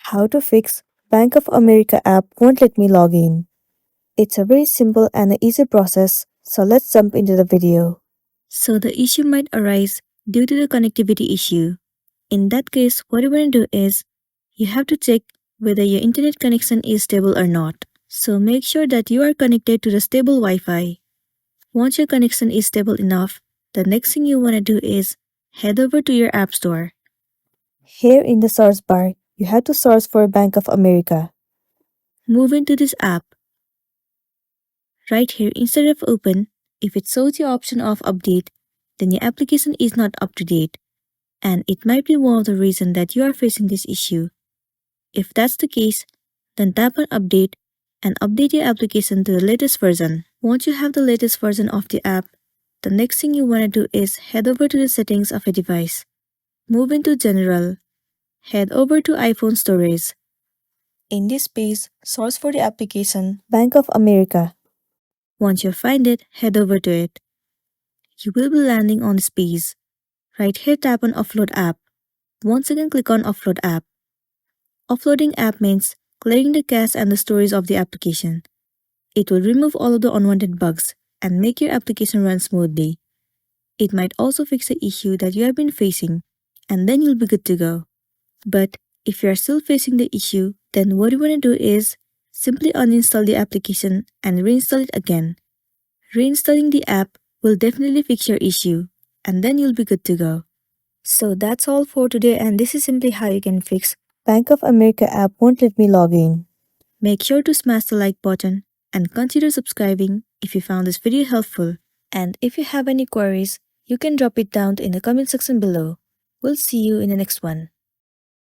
How to fix Bank of America app won't let me log in. It's a very simple and easy process, so let's jump into the video. So the issue might arise due to the connectivity issue. In that case, what you want to do is, you have to check whether your internet connection is stable or not. So make sure that you are connected to the stable Wi-Fi. Once your connection is stable enough, the next thing you want to do is head over to your app store. Here in the source bar, you have to search for Bank of America. Move into this app. Right here instead of open, if it shows the option of update, then your application is not up to date, and it might be one of the reasons that you are facing this issue. If that's the case, then tap on update and update your application to the latest version. Once you have the latest version of the app, the next thing you want to do is head over to the settings of a device. Move into general. Head over to iPhone storage. In this page, search for the application. Bank of America. Once you find it, head over to it. You will be landing on this page. Right here, tap on Offload App. Once again, click on Offload App. Offloading app means clearing the cache and the storage of the application. It will remove all of the unwanted bugs and make your application run smoothly. It might also fix the issue that you have been facing, and then you'll be good to go. But if you are still facing the issue, then what you want to do is simply uninstall the application and reinstall it again. Reinstalling the app will definitely fix your issue, and then you'll be good to go. So that's all for today, and this is simply how you can fix Bank of America app won't let me log in. Make sure to smash the like button and consider subscribing if you found this video helpful. And if you have any queries, you can drop it down in the comment section below. We'll see you in the next one.